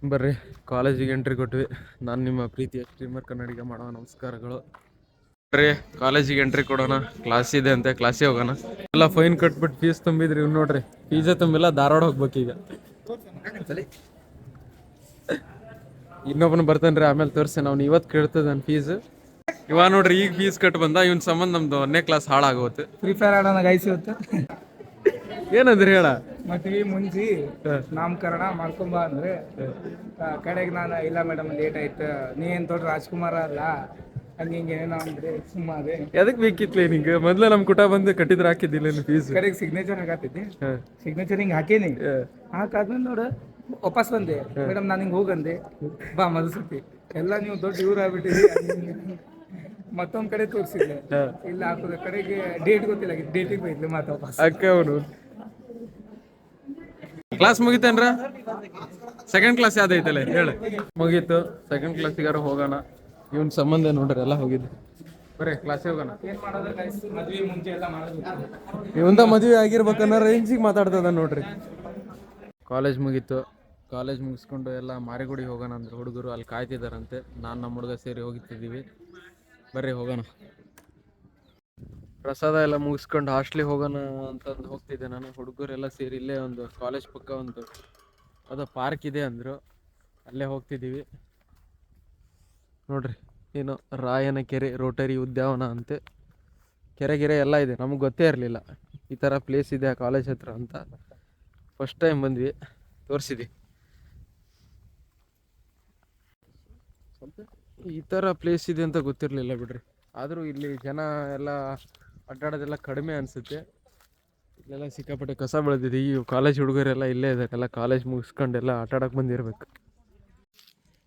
ಬರ್ರಿ ಕಾಲೇಜಿಗೆ ಎಂಟ್ರಿ ಕೊಟ್ವಿ. ನಾನು ನಿಮ್ಮ ಪ್ರೀತಿಯ ಸ್ಟ್ರೀಮರ್ ಕನ್ನಡಿಗ ಮಾಡೋ ನಮಸ್ಕಾರಗಳು. ಬರ್ರಿ ಕಾಲೇಜಿಗೆ ಎಂಟ್ರಿ ಕೊಡೋಣ. ಕ್ಲಾಸ್ ಇದೆ ಅಂತೆ, ಕ್ಲಾಸಿಗೆ ಹೋಗೋಣ. ಎಲ್ಲ ಫೈನ್ ಕಟ್ಬಿಟ್ಟು ಫೀಸ್ ತುಂಬಿದ್ರಿ. ಇವ್ ನೋಡ್ರಿ ಫೀಸೇ ತುಂಬಿಲ್ಲ, ಧಾರವಾಡ ಹೋಗ್ಬೇಕೀಗ. ಇನ್ನೊಬ್ಬನು ಬರ್ತಾನ್ರಿ, ಆಮೇಲೆ ತೋರಿಸಿ. ನಾವು ಇವತ್ತು ಕೇಳ್ತದ ನನ್ನ ಫೀಸ್. ಇವಾಗ ನೋಡ್ರಿ ಈಗ ಫೀಸ್ ಕಟ್ ಬಂದ. ಇವನ್ ಸಂಬಂಧ ನಮ್ದು 1ನೇ ಕ್ಲಾಸ್ ಹಾಳಾಗೋಗುತ್ತೆ. ಫ್ರೀ ಫೈರ್ ಆಡೋಣ ಗೈಸ್ ಇವತ್ತು. ಏನಂದ್ರಿ ಹೇಳ ಮದ್ವಿ ಮುಂಜಿ ನಾಮಕರಣ ಮಾಡ್ಕೊಂಬ ಅಂದ್ರೆ ಕಡೆಗೆ ನಾನು ಇಲ್ಲ ಮೇಡಮ್ ಲೇಟ್ ಆಯ್ತು, ನೀ ಏನ್ ದೊಡ್ಡ ರಾಜ್ಕುಮಾರ್ ಅಲ್ಲ ಹಂಗೆ ಹಿಂಗೆ ಏನೋ ಅಂದ್ರೆ ಸುಮ್ಮನೆ ಎದಕ್ ಬೇಕಿತ್ಲೆ ನಿಂಗೆ? ಮೊದ್ಲೇ ನಮ್ ಕುಟ ಬಂದು ಕಟ್ಟಿದ್ರೆ ಹಾಕಿದ್ದಿಲ್ಲ ಫೀಸ್. ಕಡೆಗೆ ಸಿಗ್ನೇಚರ್ ಹಾಕತ್ತಿದ್ದೆ. ಸಿಗ್ನೇಚರ್ ಹಿಂಗೆ ಹಾಕೇನಿ. ಹಾಕಾದ್ಮೇಲೆ ನೋಡು ವಾಪಸ್ ಬಂದೆ. ಮೇಡಮ್ ನಾನು ಹಿಂಗೆ ಹೋಗಂದೆ, ಬಾ ಮಲ್ಸತಿ ಎಲ್ಲ ನೀವು ದೊಡ್ಡ ಇವ್ರು ಆಗ್ಬಿಟ್ಟಿದ್ರಿ. ಮತ್ತೊಂದ್ ಕಡೆ ತೋರಿಸಿದ್ದೆ, ಇಲ್ಲ ಹಾಕೋದ ಕಡೆಗೆ ಡೇಟ್ ಗೊತ್ತಿಲ್ಲ, ಡೇಟಿಗೆ ಬೈದ್ಲೆ ಮತ್ತೆ ವಾಪಸ್. ಅಕ್ಕ ಅವನು ಕ್ಲಾಸ್ ಮುಗಿತೇನ್ರ? ಸೆಕೆಂಡ್ ಕ್ಲಾಸ್ ಯಾವ್ದೈತಲ್ಲ ಹೇಳ. ಮುಗೀತು. ಸೆಕೆಂಡ್ ಕ್ಲಾಸಿಗಾರ ಹೋಗೋಣ. ಇವನ್ ಸಂಬಂಧ ನೋಡ್ರಿ ಎಲ್ಲ ಹೋಗಿದ್ದು. ಬರೀ ಕ್ಲಾಸಿಗೆ ಹೋಗೋಣ. ಏನ್ ಮಾಡೋದು ಗೈಸ್, ಮದ್ವೆ ಮುಂಚೆ ಎಲ್ಲ ಮಾಡೋದು. ಇವಂದ ಮದುವೆ ಆಗಿರ್ಬೇಕನ್ನೋ ರೇಂಜಿಗೆ ಮಾತಾಡ್ತದ ನೋಡ್ರಿ. ಕಾಲೇಜ್ ಮುಗೀತು. ಕಾಲೇಜ್ ಮುಗಿಸ್ಕೊಂಡು ಎಲ್ಲ ಮಾರಿಗುಡಿಗೆ ಹೋಗೋಣ ಅಂದ್ರೆ ಹುಡುಗರು ಅಲ್ಲಿ ಕಾಯ್ತಿದಾರಂತೆ. ನಾನು ನಮ್ಮ ಹುಡುಗ ಸೇರಿ ಹೋಗಿತ್ತಿದ್ದೀವಿ. ಬರ್ರಿ ಹೋಗೋಣ. ಪ್ರಸಾದ ಎಲ್ಲ ಮುಗಿಸ್ಕೊಂಡು ಹಾಸ್ಟ್ಲಿಗೆ ಹೋಗೋಣ ಅಂತಂದು ಹೋಗ್ತಿದ್ದೆ ನಾನು. ಹುಡುಗರೆಲ್ಲ ಸೇರಿ ಇಲ್ಲೇ ಒಂದು ಕಾಲೇಜ್ ಪಕ್ಕ ಒಂದು ಅದು ಪಾರ್ಕ್ ಇದೆ ಅಂದರು, ಅಲ್ಲೇ ಹೋಗ್ತಿದ್ದೀವಿ. ನೋಡ್ರಿ ಏನು ರಾಯನ ಕೆರೆ ರೋಟರಿ ಉದ್ಯಾನವನ ಅಂತೆ. ಕೆರೆ ಎಲ್ಲ ಇದೆ. ನಮಗೆ ಗೊತ್ತೇ ಇರಲಿಲ್ಲ ಈ ಥರ ಪ್ಲೇಸ್ ಇದೆ ಆ ಕಾಲೇಜ್ ಹತ್ರ ಅಂತ. ಫಸ್ಟ್ ಟೈಮ್ ಬಂದ್ವಿ, ತೋರಿಸಿದ್ವಿ. ಈ ಥರ ಪ್ಲೇಸ್ ಇದೆ ಅಂತ ಗೊತ್ತಿರಲಿಲ್ಲ ಬಿಡ್ರಿ. ಆದರೂ ಇಲ್ಲಿ ಜನ ಎಲ್ಲ ಅಡ್ಡಾಡೋದೆಲ್ಲ ಕಡಿಮೆ ಅನಿಸುತ್ತೆ. ಇಲ್ಲೆಲ್ಲ ಸಿಕ್ಕಾಪಟ್ಟೆ ಕಸ ಬೆಳೆದಿದೆ. ಈ ಕಾಲೇಜ್ ಹುಡುಗರೆಲ್ಲ ಇಲ್ಲೇ ಇದ್ದಾರೆ. ಎಲ್ಲ ಕಾಲೇಜ್ ಮುಗಿಸ್ಕೊಂಡೆಲ್ಲ ಆಟಾಡಕ್ಕೆ ಬಂದಿರ್ಬೇಕು.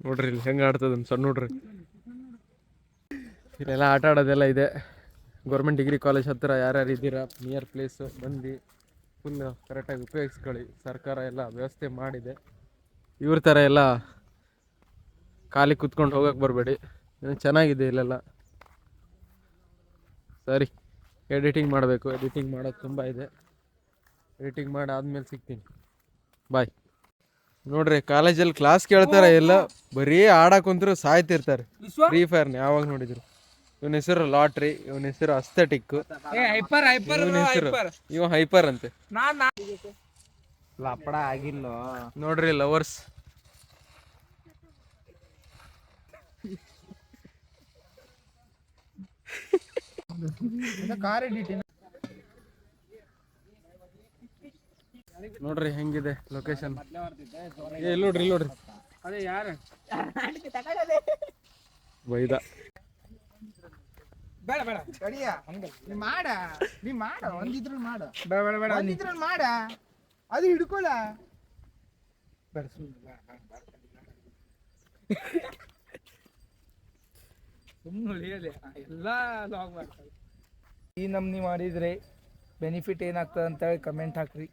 ನೋಡ್ರಿ ಇಲ್ಲಿ ಹೆಂಗೆ ಆಡ್ತದ ಸಣ್ಣ ನೋಡ್ರಿ. ಇಲ್ಲೆಲ್ಲ ಆಟ ಆಡೋದೆಲ್ಲ ಇದೆ. ಗೌರ್ಮೆಂಟ್ ಡಿಗ್ರಿ ಕಾಲೇಜ್ ಹತ್ತಿರ ಯಾರ್ಯಾರು ಇದ್ದೀರಾ ನಿಯರ್ ಪ್ಲೇಸು ಬಂದು ಫುಲ್ ಕರೆಕ್ಟಾಗಿ ಉಪಯೋಗಿಸ್ಕೊಳ್ಳಿ. ಸರ್ಕಾರ ಎಲ್ಲ ವ್ಯವಸ್ಥೆ ಮಾಡಿದೆ. ಇವ್ರ ಥರ ಎಲ್ಲ ಖಾಲಿ ಕುತ್ಕೊಂಡು ಹೋಗಕ್ಕೆ ಬರಬೇಡಿ. ಚೆನ್ನಾಗಿದೆ ಇಲ್ಲೆಲ್ಲ. ಸರಿ, ಎಡಿಟಿಂಗ್ ಮಾಡಬೇಕು. ಎಡಿಟಿಂಗ್ ಮಾಡೋದು ತುಂಬ ಇದೆ. ಎಡಿಟಿಂಗ್ ಮಾಡಿ ಆದ್ಮೇಲೆ ಸಿಗ್ತೀನಿ. ಬಾಯ್. ನೋಡ್ರಿ ಕಾಲೇಜಲ್ಲಿ ಕ್ಲಾಸ್ ಕೇಳ್ತಾರೆ, ಎಲ್ಲ ಬರೀ ಆಡಕ್ಕೆ ಕುಂತರು ಸಾಯ್ತಿರ್ತಾರೆ ಫ್ರೀ ಫೈರ್ನ. ಯಾವಾಗ ನೋಡಿದ್ರು ಇವನ ಹೆಸರು ಲಾಟ್ರಿ, ಇವನ ಹೆಸರು ಅಸ್ಥೆಟಿಕ್, ಇವ ಹೈಪರ್ ಅಂತೆ. ಲಪಡ ಆಗಿಲ್ಲ ನೋಡ್ರಿ ಲವರ್ಸ್. ನೋಡ್ರಿ ಹೆಂಗಿದೆ ಲೊಕೇಶನ್. ಇಲ್ಲಿ ನೋಡ್ರಿ, ಇಲ್ಲಿ ನೋಡ್ರಿ ಬೈದ. ಬೇಡ ಬೇಡ ಕಡಿಯ ನೀ ಮಾಡ, ನೀ ಮಾಡ ಒಂದಿದ್ರಲ್ಲಿ ಮಾಡ. ಬೇಡ ಬೇಡ ಬೇಡ ಒಂದಿದ್ರಲ್ಲಿ ಮಾಡ, ಅದು ಹಿಡ್ಕೊಳ. ಬೇಡ ಸುಮ್ಮನೆ ಹೇಳಿ ಎಲ್ಲ ಲಾಗ್ ಮಾಡ್ತಾರೆ. ಈ ನಮ್ನಿ ಮಾಡಿದ್ರೆ ಬೆನಿಫಿಟ್ ಏನಾಗ್ತದೆ ಅಂತೇಳಿ ಕಮೆಂಟ್ ಹಾಕ್ರಿ.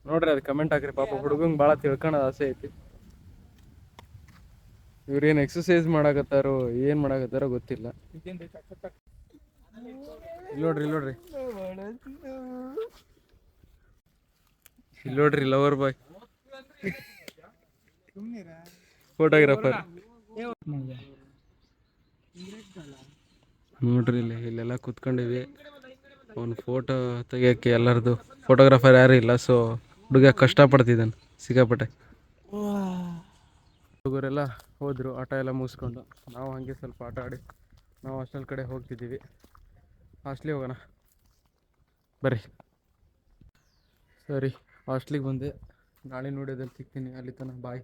ನೋಡ್ರಿ ಅದು ಕಮೆಂಟ್ ಹಾಕ್ರಿ. ಪಾಪ ಹುಡುಗಂಗೆ ಭಾಳ ತಿಳ್ಕೊಳೋದು ಆಸೆ ಐತಿ. ಇವ್ರೇನು ಎಕ್ಸಸೈಸ್ ಮಾಡಕತ್ತಾರೋ ಏನು ಮಾಡಕತ್ತಾರೋ ಗೊತ್ತಿಲ್ಲ. ಇಲ್ಲಿ ನೋಡ್ರಿ ಲವರ್ ಬಾಯ್ ಫೋಟೋಗ್ರಾಫರ್. ನೋಡ್ರಿ ಇಲ್ಲೆಲ್ಲ ಕುತ್ಕೊಂಡಿವಿ. ಅವ್ನು ಫೋಟೋ ತೆಗಿಯೋಕ್ಕೆ ಎಲ್ಲರದು ಫೋಟೋಗ್ರಾಫರ್ ಯಾರು ಇಲ್ಲ. ಸೊ ಹುಡುಗ ಕಷ್ಟಪಡ್ತಿದ್ದಾನೆ ಸಿಕ್ಕಾಪಟ್ಟೆ. ಹುಡುಗರೆಲ್ಲ ಹೋದರು ಆಟ ಎಲ್ಲ ಮುಗಿಸ್ಕೊಂಡು. ನಾವು ಹಾಗೆ ಸ್ವಲ್ಪ ಆಟ ಆಡಿ ನಾವು ಹಾಸ್ಟೆಲ್ ಕಡೆ ಹೋಗ್ತಿದ್ದೀವಿ. ಹಾಸ್ಟ್ಲಿಗೆ ಹೋಗೋಣ ಬರ್ರಿ. ಸರಿ, ಹಾಸ್ಟ್ಲಿಗೆ ಬಂದೆ. ನಾಳೆ ನೋಡೋದಲ್ಲಿ ಸಿಗ್ತೀನಿ. ಅಲ್ಲಿ ತನಕ ಬಾಯ್.